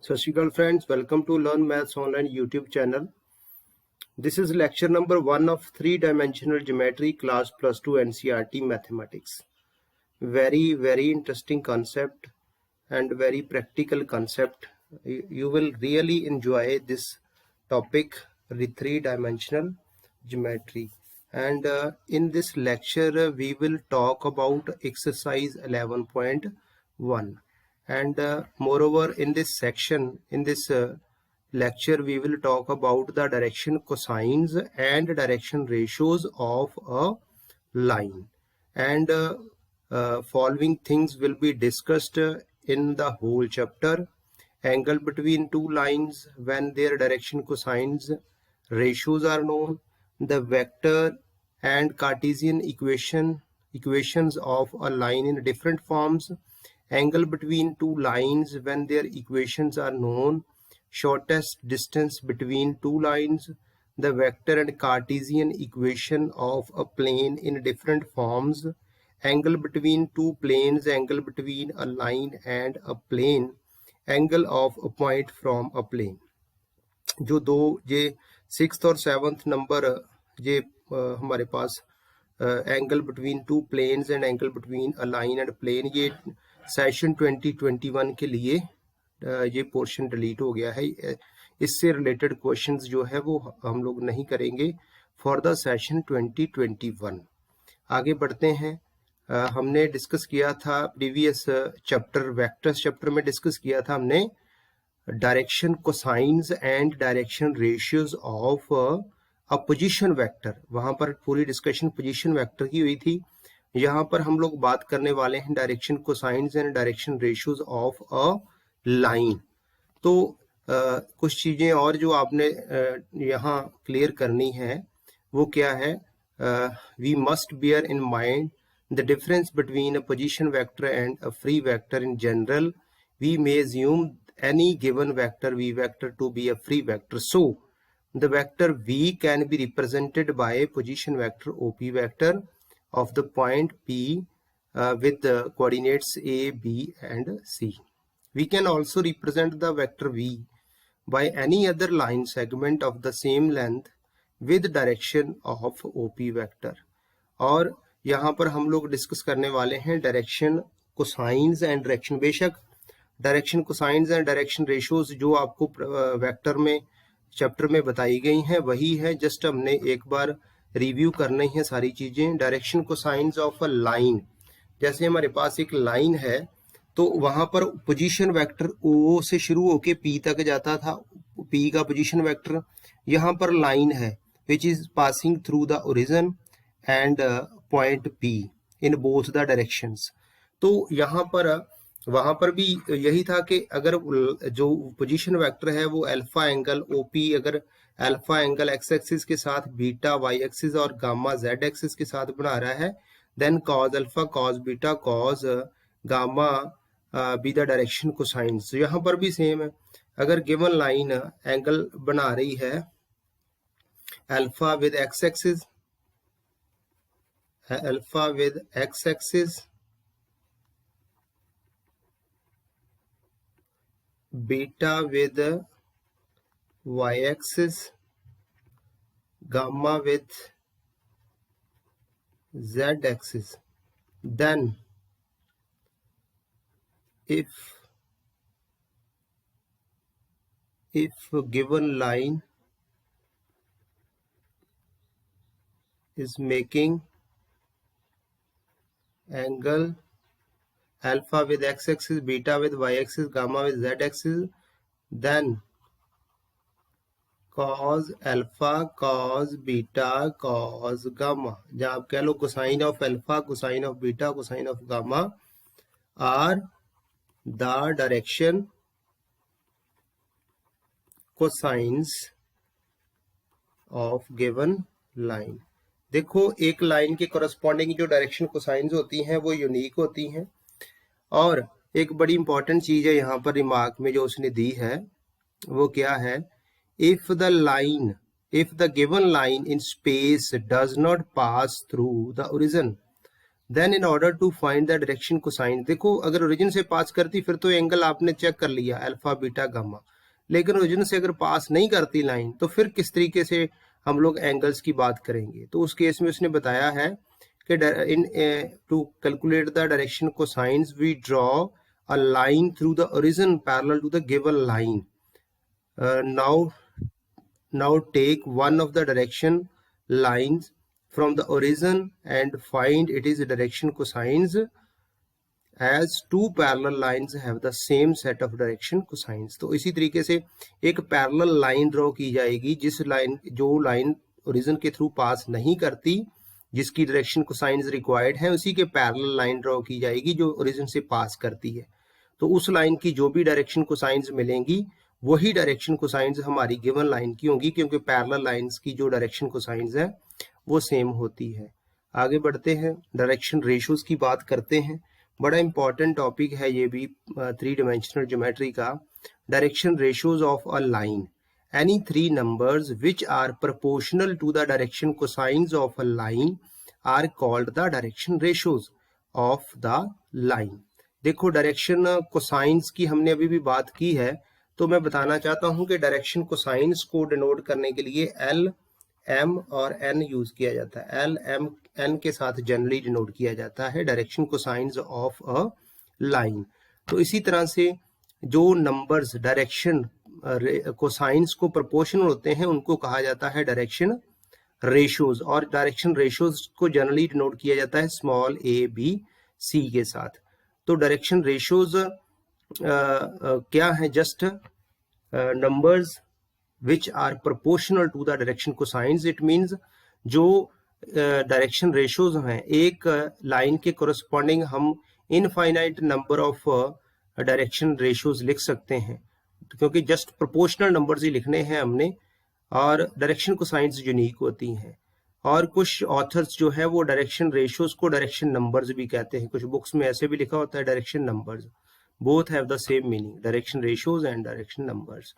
सत Shri Akal friends, welcome to learn maths online YouTube channel. This is lecture number 1 of 3-dimensional geometry class +2 NCERT mathematics. Very interesting concept and very practical concept. You will really enjoy this topic, the 3-dimensional geometry. And in this lecture we will talk about exercise 11.1. And moreover, in this section, in this lecture, we will talk about the direction cosines and direction ratios of a line. And following things will be discussed in the whole chapter. Angle between two lines when their direction cosines ratios are known, the vector and Cartesian equations of a line in different forms, angle between two lines when their equations are known, shortest distance between two lines, the vector and Cartesian equation of a plane in different forms, angle between two planes, angle between a line and a plane, angle of a point from a plane. जो दो ये 6th और 7th number ये हमारे पास angle between two planes and angle between a line and plane, ये session 2021 के लिए ये पोर्शन डिलीट हो गया है। इससे रिलेटेड क्वेश्चंस जो है वो हम लोग नहीं करेंगे फॉर द सेशन 2021। आगे बढ़ते हैं। हमने डिस्कस किया था प्रीवियस चैप्टर, वेक्टर्स चैप्टर में डिस्कस किया था हमने direction cosines and direction ratios of a position vector. वहां पर पूरी डिस्कशन पोजीशन वेक्टर की हुई थी। यहाँ पर हम लोग बात करने वाले हैं direction cosines and direction ratios of a line. तो कुछ चीजें और जो आपने यहाँ क्लियर करनी है वो क्या है, we must bear in mind the difference between a position vector and a free vector. In general we may assume any given vector v vector to be a free vector. So the vector v can be represented by a position vector op vector of the point p with the coordinates a, b and c. We can also represent the vector v by any other line segment of the same length with direction of op vector. और यहाँ पर हम लोग discuss करने वाले हैं direction cosines and direction. बेशक direction cosines and direction ratios जो आपको वेक्टर में चैप्टर में बताई गई हैं वही है, जस्ट हमने एक बार रिव्यू करनी है सारी चीजें। Direction cosines of a line, जैसे हमारे पास एक लाइन है तो वहां पर पोजीशन वेक्टर ओ से शुरू होके पी तक जाता था, पी का पोजीशन वेक्टर। यहाँ पर लाइन है which is passing through the origin and point P in both the directions. तो यहाँ पर वहां पर भी यही था कि अगर जो पोजीशन वेक्टर है वो अल्फा एंगल ओपी, अगर अल्फा एंगल एक्स एक्सिस के साथ, बीटा वाई एक्सिस और गामा जेड एक्सिस के साथ बना रहा है, then cos alpha cos beta cos gamma be the direction cosines. यहाँ पर भी सेम है, अगर गिवन लाइन एंगल बना रही है alpha with x axis, alpha with x axis, beta with y-axis, gamma with z-axis, then if given line is making angle alpha with x-axis, beta with y-axis, gamma with z-axis, then cos alpha, cos beta, cos gamma, जहाँ आप कह लो cosine of alpha, cosine of beta, cosine of gamma are the direction cosines of given line। देखो एक line के corresponding जो direction cosines होती हैं वो यूनिक होती हैं। और एक बड़ी इंपॉर्टेंट चीज है यहाँ पर रिमार्क में जो उसने दी है वो क्या है, if the given line in space does not pass through the origin. Then in order to find the direction cosine, देखो अगर ओरिजिन से पास करती फिर तो एंगल आपने चेक कर लिया अल्फा बीटा गामा, लेकिन ओरिजिन से अगर पास नहीं करती लाइन तो फिर किस तरीके से हम लोग एंगल्स की बात करेंगे। तो उस केस में उसने बताया है कि in to calculate the direction cosines we draw a line through the origin parallel to the given line. now take one of the direction lines from the origin and find its direction cosines as two parallel lines have the same set of direction cosines। तो इसी तरीके से एक parallel line draw की जाएगी जो line origin के through pass नहीं करती, जिसकी डायरेक्शन कोसाइंस रिक्वायर्ड है, उसी के पैरेलल लाइन ड्रॉ की जाएगी जो ओरिजिन से पास करती है। तो उस लाइन की जो भी डायरेक्शन कोसाइंस मिलेंगी वही डायरेक्शन कोसाइंस हमारी गिवन लाइन की होंगी, क्योंकि पैरेलल लाइंस की जो डायरेक्शन कोसाइंस है वो सेम होती है। आगे बढ़ते हैं, डायरेक्शन रेशियोज की बात करते हैं। बड़ा इंपॉर्टेंट टॉपिक है ये भी 3 डायमेंशनल ज्योमेट्री का। Direction ratios of a line, any 3 numbers which are proportional to the direction cosines of a line are called the direction ratios of the line. देखो डायरेक्शन कोसाइंस की हमने अभी भी बात की है, तो मैं बताना चाहता हूं कि डायरेक्शन कोसाइंस को डिनोट करने के लिए एल, एम और एन यूज किया जाता है। एल, एम, एन के साथ जनरली डिनोट किया जाता है direction cosines of a line. तो इसी तरह से जो नंबर्स डायरेक्शन कोसाइंस को प्रोपोर्शनल होते हैं उनको कहा जाता है डायरेक्शन रेशियोज, और डायरेक्शन रेशियोज को जनरली डिनोट किया जाता है स्मॉल ए बी सी के साथ। तो डायरेक्शन रेशियोज क्या है? Just numbers which are proportional to the direction cosines. It means जो डायरेक्शन रेशियोज हैं एक लाइन के कोरस्पॉन्डिंग हम infinite number of direction ratios लिख सकते हैं, क्योंकि जस्ट प्रोपोर्शनल नंबर्स ही लिखने हैं हमने, और डायरेक्शन कोसाइंस यूनिक होती हैं। और कुछ ऑथर्स जो है वो डायरेक्शन रेशियोज को डायरेक्शन नंबर्स भी कहते हैं, कुछ बुक्स में ऐसे भी लिखा होता है direction numbers. Both have the same meaning, direction ratios and direction numbers.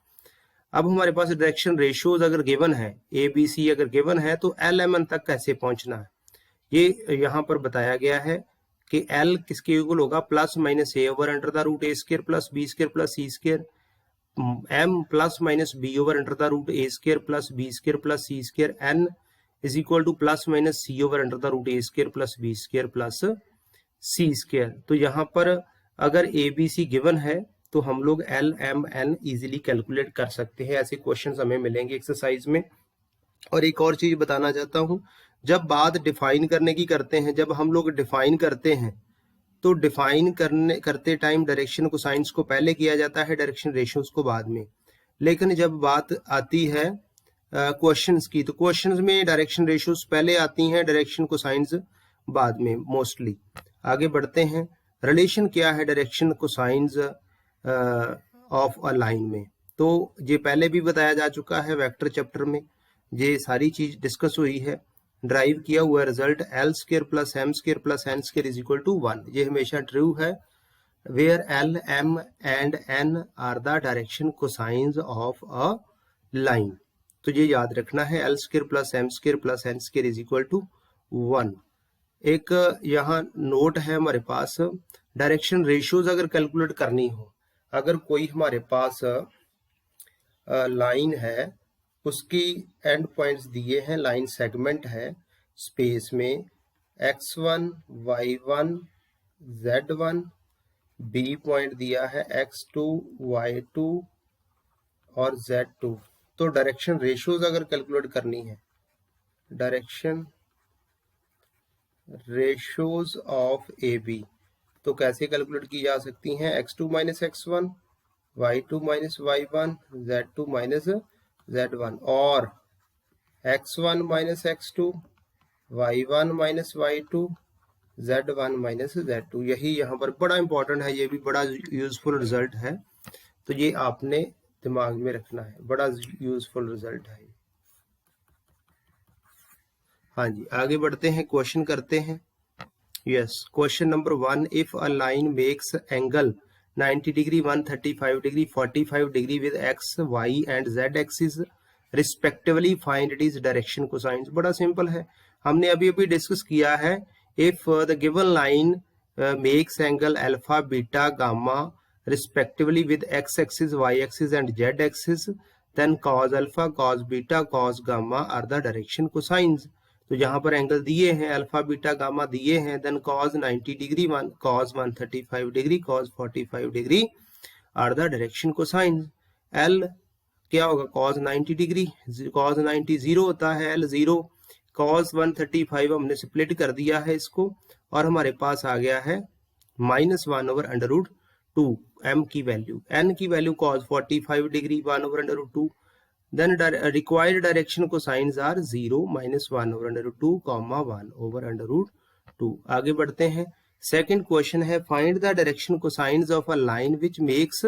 अब हमारे पास डायरेक्शन रेशियोज अगर गिवन है, ए बी सी अगर गिवन है, तो एल एम एन तक कैसे पहुंचना है ये यहाँ पर बताया गया है कि एल किसके इक्वल होगा? Plus minus a over under the root A square plus B square plus C square, m plus minus b over under the root A square plus B square plus C square, n is equal to plus minus c over under the root A square plus B square plus C square. तो यहाँ पर अगर ए B सी given है तो हम लोग l m n easily calculate कर सकते हैं। ऐसे क्वेश्चंस हमें मिलेंगे एक्सरसाइज में। और एक और चीज बताना चाहता हूं, जब बात डिफाइन करने की करते हैं, जब हम लोग डिफाइन करते हैं तो डिफाइन करते टाइम डायरेक्शन कोसाइंस को पहले किया जाता है, डायरेक्शन रेशियोज को बाद में। लेकिन जब बात आती है क्वेश्चंस की, तो क्वेश्चंस में डायरेक्शन रेशियोज पहले आती हैं, डायरेक्शन कोसाइंस बाद में मोस्टली। आगे बढ़ते हैं, रिलेशन क्या है direction cosines of a line में? तो ये पहले भी बताया जा चुका है वेक्टर चैप्टर में, ये सारी चीज डिस्कस हुई है। ड्राइव किया हुआ result l square plus m square plus n square is equal to 1, ये हमेशा ट्रू है। Where l m and n are the direction cosines of a line. तो ये याद रखना है, l square plus m square plus n square is equal to 1। एक यहाँ नोट है हमारे पास, डायरेक्शन रेशियोज अगर कैलकुलेट करनी हो, अगर कोई हमारे पास लाइन है, उसकी एंड पॉइंट्स दिए हैं, लाइन सेगमेंट है स्पेस में x1, y1, z1, B point दिया है x2, y2 और z2। तो डायरेक्शन रेशियोज अगर कैलकुलेट करनी है, direction ratios of a b, तो कैसे कैलकुलेट की जा सकती हैं? x2 minus x1, y2 minus y1, z2 minus z1, और x1 minus x2, y1 minus y2, z1 minus z2। यही यहाँ पर बड़ा इंपॉर्टेंट है, ये भी बड़ा यूजफुल रिजल्ट है, तो ये आपने दिमाग में रखना है, बड़ा यूजफुल रिजल्ट है। हाँ जी, आगे बढ़ते हैं, क्वेश्चन करते हैं। Yes, question number 1, if a line makes angle 90 degree, 135 degree, 45 degree with x, y and z axis respectively, find it is direction cosines. बड़ा सिंपल है, हमने अभी अभी डिस्कस किया है if the given line makes angle alpha, beta, gamma respectively with x-axis, y-axis and z-axis, then cos alpha, cos beta, cos gamma are the direction cosines. तो यहाँ पर एंगल दिए हैं, अल्फा बीटा गामा दिए हैं, then cos 90 degree, cos 135 degree, cos 45 degree are the direction cosine. L क्या होगा, cos 90 degree, cos 90 0 होता है, L 0, cos 135 हमने स्प्लिट कर दिया है इसको, और हमारे पास आ गया है -1/√2 m की वैल्यू, n की value cos 45 degree 1/√2. Then required direction cosines are 0, -1/√2, 1/√2. आगे बढ़ते हैं. सेकंड क्वेश्चन है, find the direction cosines of a line which makes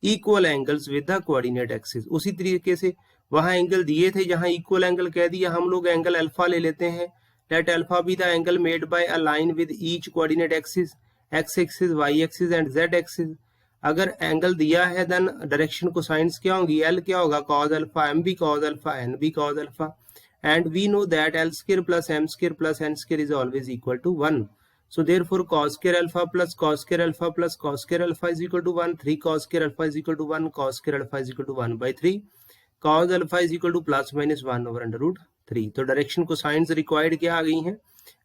equal angles with the coordinate axis. उसी तरीके से वहां एंगल दिए थे, जहां इक्वल एंगल कह दिया, हम लोग एंगल अल्फा ले लेते हैं. Let alpha be the angle made by a line with each coordinate axis, x axis, y axis and z axis. अगर एंगल दिया है देन डायरेक्शन कोसाइंस क्या होंगी, एल क्या होगा, cos alpha, m be cos alpha, n be cos alpha, and we know that l square plus m square plus n square is always equal to 1. So therefore cos square alpha plus cos square alpha plus cos square alpha is equal to 1, 3 cos square alpha is equal to 1, cos square alpha is equal to 1/3, cos alpha is equal to +-1/√3. तो direction cosines required क्या आ गई हैं,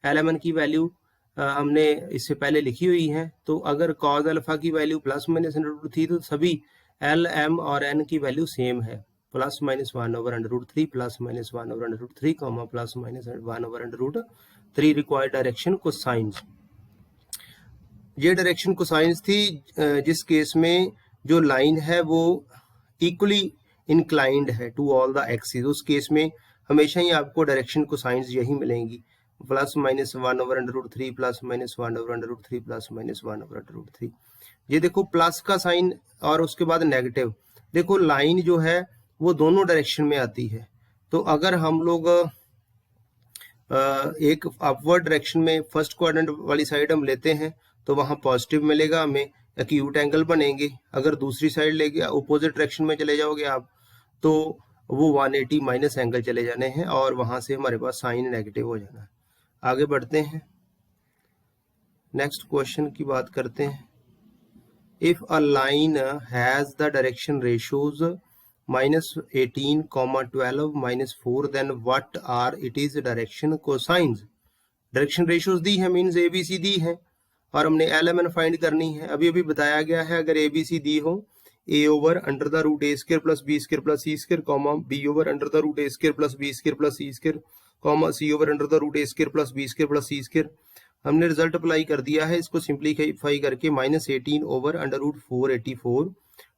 Lmn की value हमने इससे पहले लिखी हुई है. तो अगर cos अल्फा की वैल्यू +-1/√3 थी, तो सभी L, M और N की वैल्यू सेम है, +-1/√3, +-1/√3, +-1/√3 रिक्वायर्ड डायरेक्शन कोसाइंस. ये डायरेक्शन कोसाइंस थी जिस केस में जो लाइन है वो इक्वली इंक्लाइंड है टू ऑल द एक्सिस. उस केस में हमेशा ही आपको डायरेक्शन कोसाइंस यही मिलेंगी, +-1/√3, +-1/√3, +-1/√3. ये देखो प्लस का साइन और उसके बाद नेगेटिव. देखो लाइन जो है वो दोनों डायरेक्शन में आती है. तो अगर हम लोग एक अपवर्ड डायरेक्शन में फर्स्ट क्वाड्रेंट वाली साइड हम लेते हैं तो वहां पॉजिटिव मिलेगा, हमें एक्यूट एंगल बनेंगे. अगर दूसरी साइड लेके अपोजिट डायरेक्शन में चले जाओगे आप तो वो 180 माइनस एंगल चले जाने हैं और वहां से हमारे पास साइन नेगेटिव हो जाना है. आगे बढ़ते हैं, नेक्स्ट क्वेश्चन की बात करते हैं. If a line has the direction ratios -18, 12, -4, then what are it is direction cosines. Direction ratios दी है, मींस एबीसी दी है और हमने एलएमएन फाइंड करनी है. अभी अभी बताया गया है, अगर एबीसी दी हो, a/√a² + b² + c², b/√a² + b² + c², c/√a² + b² + c². हमने रिजल्ट अप्लाई कर दिया है, इसको सिंप्लीफाई करके -18/√484,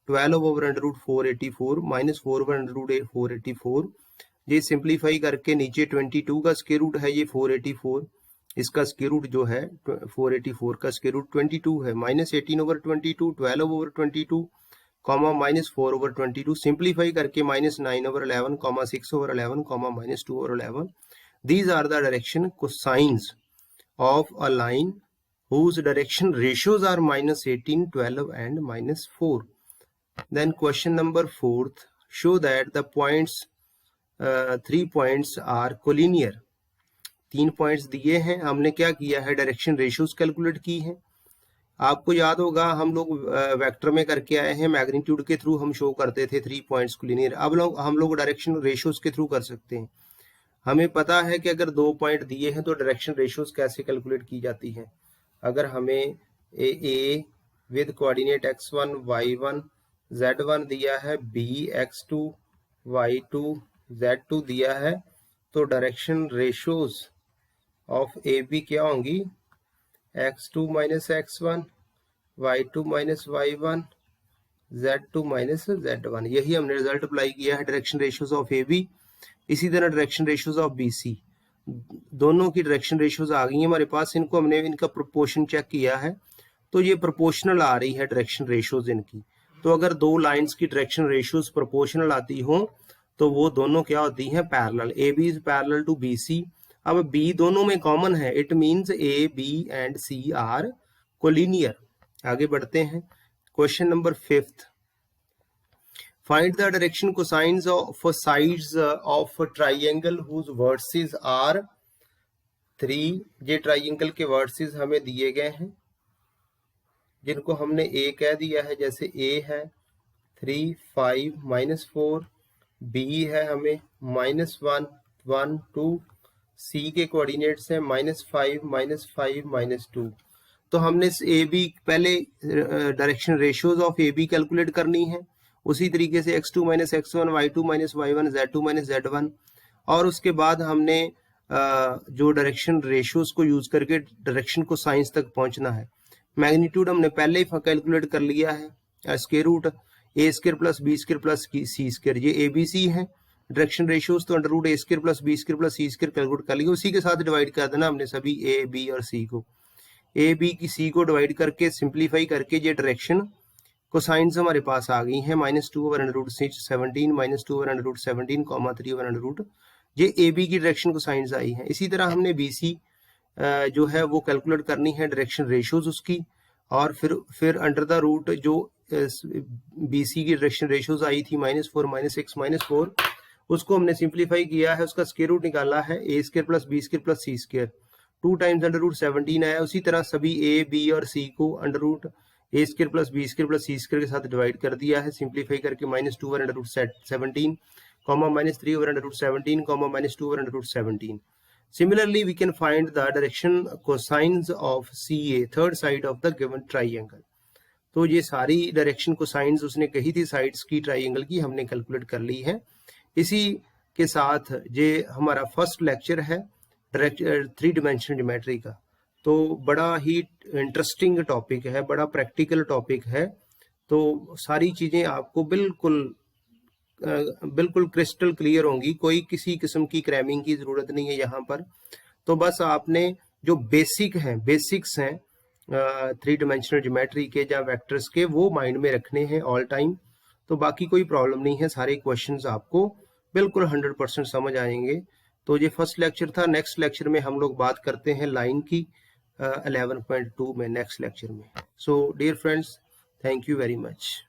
12/√484, -4/484. ये सिंप्लीफाई करके नीचे 22 का स्क्वायर रूट है, ये 484, इसका स्क्वायर रूट जो है 484 का स्क्वायर रूट 22 है, -18/22, 12/22, -4/22. सिंप्लीफाई करके -9/11, 6/11, -2/11. These are the direction cosines of a line whose direction ratios are -18, 12 and -4. Then question number 4th, show that the points 3 points are collinear. 3 points दिए हैं, हमने क्या किया है, डायरेक्शन रेशियोज कैलकुलेट की है. आपको याद होगा हम लोग वेक्टर में करके आए हैं, मैग्नीट्यूड के थ्रू हम शो करते थे 3 पॉइंट्स कोलिनियर. अब हम लोग डायरेक्शन रेशियोज के थ्रू कर सकते हैं. हमें पता है कि अगर 2 पॉइंट दिए हैं तो डायरेक्शन रेशियोज कैसे कैलकुलेट की जाती है. अगर हमें ए with coordinate x1, y1, z1 दिया है, b x2, y2, z2 दिया है, तो direction ratios of a b क्या होंगी, x2 - x1, y2 - y1, z2 - z1. यही हमने रिजल्ट अप्लाई किया है direction ratios of a b. इसी तरह direction ratios of b c, दोनों की डायरेक्शन रेशियोज आ गई है हमारे पास. इनको हमने इनका प्रोपोर्शन चेक किया है तो ये प्रोपोर्शनल आ रही है डायरेक्शन रेशियोज इनकी. तो अगर दो लाइंस की डायरेक्शन रेशियोज प्रोपोर्शनल आती हो तो वो दोनों क्या होती हैं, parallel. A b is parallel to b c. अब बी दोनों में कॉमन है, it means a b and c are collinear. आगे बढ़ते हैं, question number 5th, find the direction cosines of sides of a triangle whose vertices are 3 ये triangle के vertices हमें दिए गए हैं जिनको हमने ए कह दिया है, जैसे ए है 3 5 -4, बी है हमें -1 1 2, सी के कोऑर्डिनेट्स हैं -5 -5 -2। तो हमने ए बी पहले direction ratios of a b calculate करनी है, उसी तरीके से x2 - x1 y2 - y1 z2 - z1, और उसके बाद हमने जो डायरेक्शन रेशियोज को यूज करके डायरेक्शन को साइंस तक पहुंचना है। मैग्नीट्यूड हमने पहले ही कैलकुलेट कर लिया है, स्क्वायर रूट ए square plus B square plus सी स्क्वायर, ये ए बी सी है। डायरेक्शन रेशियोज तो अंडर रूट ए square plus B square plus सी स्क्वायर कैलकुलेट कर लिया, उसी के साथ डिवाइड कर देना हमने सभी ए बी और सी को। ए बी की सी को डिवाइड करके सिंप्लीफाई करके ये डायरेक्शन कोसाइंस हमारे पास आ गई हैं, -2/√17 -2/√17, 3/√, ये ए बी की डायरेक्शन कोसाइंस आई है। इसी तरह हमने बी सी जो है वो कैलकुलेट करनी है डायरेक्शन रेशियोज उसकी, और फिर अंडर द रूट जो बी सी की डायरेक्शन रेशियोज आई थी -4 -6 -4, उसको हमने सिंप्लीफाई किया है, उसका स्क्वायर रूट निकाला है A square plus B square plus C square, 2 times अंडर√17 आया। उसी तरह सभी ए बी और सी को अंडर रूट ए square plus B square plus सी स्क्वायर के साथ डिवाइड कर दिया है, सिंप्लीफाई करके -2/√17, -3/√17, -2/√17। Similarly, we can find the direction cosines of CA, third side of the given triangle. तो ये सारी डायरेक्शन कोसाइंस उसने कही थी साइड्स की ट्राइंगल की, हमने कैलकुलेट कर ली है। इसी के साथ ये हमारा फर्स्ट लेक्चर है 3 डायमेंशनल ज्योमेट्री का। तो बड़ा ही इंटरेस्टिंग टॉपिक है, बड़ा प्रैक्टिकल टॉपिक है, तो सारी चीज़ें आपको बिल्कुल क्रिस्टल क्लियर होंगी, कोई किसी किस्म की क्रैमिंग की ज़रूरत नहीं है यहाँ पर। तो बस आपने जो बेसिक्स हैं 3 डायमेंशनल ज्योमेट्री के या वेक्टर्स के, वो माइंड में रखने हैं ऑल टाइम। तो बाकी कोई प्रॉब्लम नहीं है, सारे क्वेश्चंस आपको बिल्कुल 100% समझ आएंगे। तो ये फर्स्ट लेक्चर था। नेक्स्ट लेक्चर में हम लोग बात करते हैं लाइन की 11.2 में, नेक्स्ट लेक्चर में। So dear friends, thank you very much.